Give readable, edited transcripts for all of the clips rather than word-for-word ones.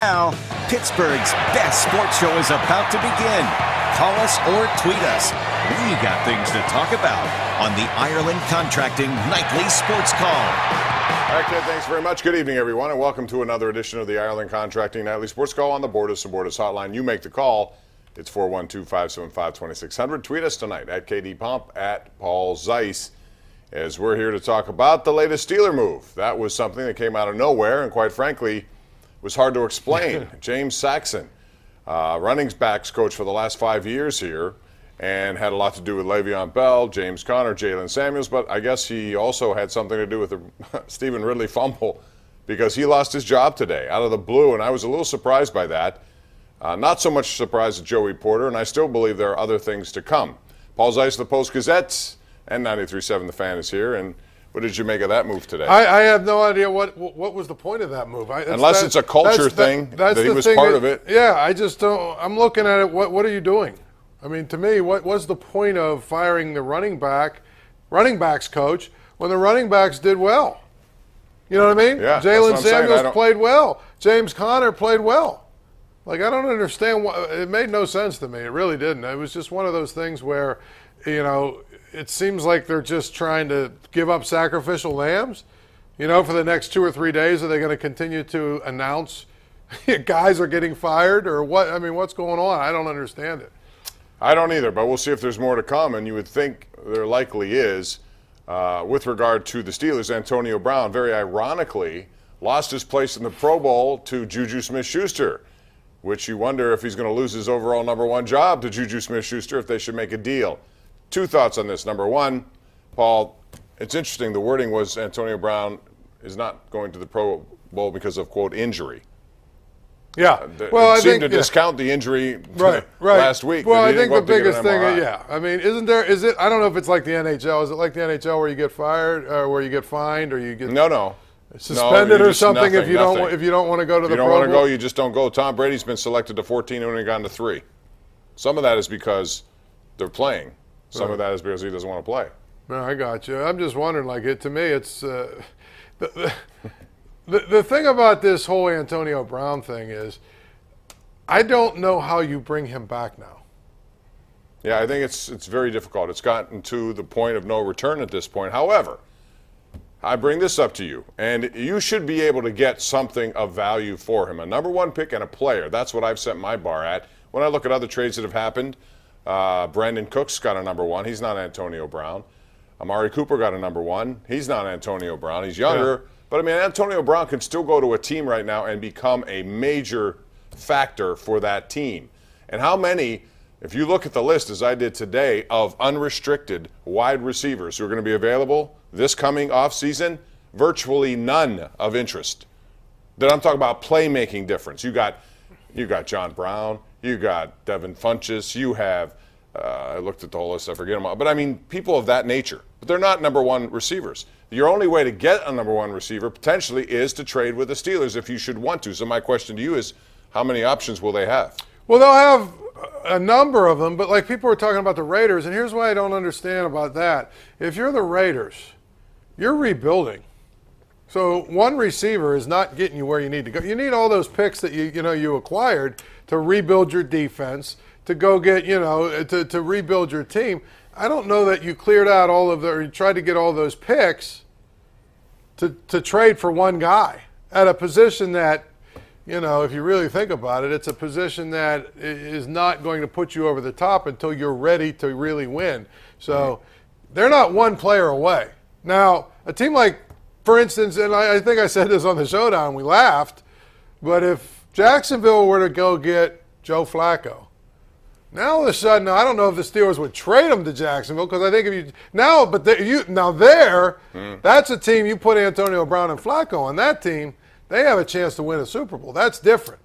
Now, Pittsburgh's best sports show is about to begin. Call us or tweet us. We got things to talk about on the Ireland Contracting Nightly Sports Call. All right, Kid, thanks very much. Good evening, everyone, and welcome to another edition of the Ireland Contracting Nightly Sports Call on the Bordas and Bordas Hotline. You make the call. It's 412-575-2600. Tweet us tonight at KD Pomp, at Paul Zeiss, as we're here to talk about the latest Steeler move. That was something that came out of nowhere and, quite frankly, was hard to explain. James Saxon, running backs coach for the last 5 years here, and had a lot to do with Le'Veon Bell, James Conner, Jalen Samuels, but I guess he also had something to do with the Stephen Ridley fumble because he lost his job today out of the blue, and I was a little surprised by that. Not so much surprised at Joey Porter, and I still believe there are other things to come. Paul Zeiss of the Post-Gazette and 93.7 The Fan is here, and what did you make of that move today? I have no idea what was the point of that move. Unless it's a culture thing that he was part of it. Yeah, I just don't. I'm looking at it. What are you doing? I mean, to me, what was the point of firing the running backs coach when the running backs did well? You know what I mean? Yeah, Jalen Samuels played well. James Conner played well. Like, I don't understand. It made no sense to me. It really didn't. It was just one of those things where, you know, it seems like they're just trying to give up sacrificial lambs, you know, for the next 2 or 3 days. Are they going to continue to announce guys are getting fired or what? I mean, what's going on? I don't understand it. I don't either, but we'll see if there's more to come, and you would think there likely is. With regard to the Steelers, Antonio Brown, very ironically, lost his place in the Pro Bowl to Juju Smith-Schuster, which you wonder if he's going to lose his overall #1 job to Juju Smith-Schuster, if they should make a deal. 2 thoughts on this. Number one, Paul, it's interesting. The wording was Antonio Brown is not going to the Pro Bowl because of, quote, injury. Yeah. Well, I seemed to discount the injury last week. Well, I think the biggest thing, I mean, is it, I don't know if it's like the NHL. Is it like the NHL where you get fired or where you get fined or you get suspended or something if you don't want to go to the Pro Bowl? If you don't want to go, you just don't go. Tom Brady's been selected to 14 and only gone to 3. Some of that is because they're playing. Some of that is because he doesn't want to play. No, I got you. I'm just wondering, like, to me, it's the thing about this whole Antonio Brown thing is I don't know how you bring him back now. Yeah, I think it's very difficult. It's gotten to the point of no return at this point. However, I bring this up to you, and you should be able to get something of value for him. A #1 pick and a player. That's what I've set my bar at. When I look at other trades that have happened, Brandon Cooks got a #1. He's not Antonio Brown. Amari Cooper got a #1. He's not Antonio Brown. He's younger. Yeah. But, I mean, Antonio Brown can still go to a team right now and become a major factor for that team. And how many, if you look at the list, as I did today, of unrestricted wide receivers who are going to be available this coming offseason, virtually none of interest. Then I'm talking about playmaking difference. You got John Brown. You got Devin Funchess. You have, I looked at the whole list, I forget them all. But, I mean, people of that nature. But they're not #1 receivers. Your only way to get a #1 receiver potentially is to trade with the Steelers if you should want to. So my question to you is, how many options will they have? Well, they'll have a number of them, but like people were talking about the Raiders, and here's what I don't understand about that. If you're the Raiders, you're rebuilding. So one receiver is not getting you where you need to go. You need all those picks that you acquired to rebuild your defense, to go get, to rebuild your team. I don't know that you cleared out or you tried to get all those picks to trade for one guy at a position that, if you really think about it, it's a position that is not going to put you over the top until you're ready to really win. So they're not one player away. Now, a team like, for instance, and I think I said this on the Showdown, we laughed, but if Jacksonville were to go get Joe Flacco, now all of a sudden, I don't know if the Steelers would trade him to Jacksonville because I think that's a team you put Antonio Brown and Flacco on that team, they have a chance to win a Super Bowl. That's different.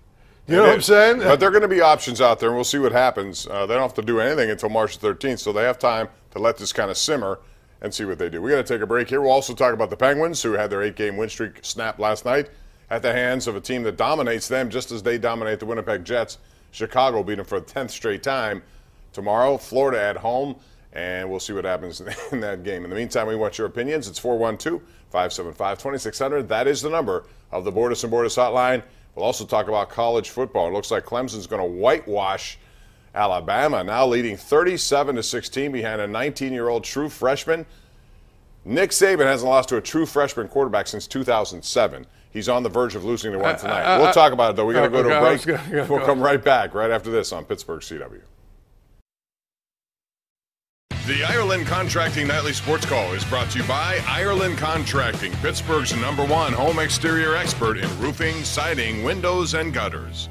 You know what I'm saying? But there are going to be options out there, and we'll see what happens. They don't have to do anything until March 13th, so they have time to let this kind of simmer and see what they do. We got to take a break here. We'll also talk about the Penguins, who had their 8-game win streak snapped last night at the hands of a team that dominates them just as they dominate the Winnipeg Jets. Chicago beat them for the 10th straight time. Tomorrow, Florida at home, and we'll see what happens in that game. In the meantime, we want your opinions. It's 412-575-2600. That is the number of the Bordas and Bordas Hotline. We'll also talk about college football. It looks like Clemson's going to whitewash Alabama, now leading 37-16 behind a 19-year-old true freshman. Nick Saban hasn't lost to a true freshman quarterback since 2007. He's on the verge of losing to one tonight. We'll talk about it, though. We got to go to a break. We'll come right back right after this on Pittsburgh CW. The Ireland Contracting Nightly Sports Call is brought to you by Ireland Contracting, Pittsburgh's #1 home exterior expert in roofing, siding, windows, and gutters.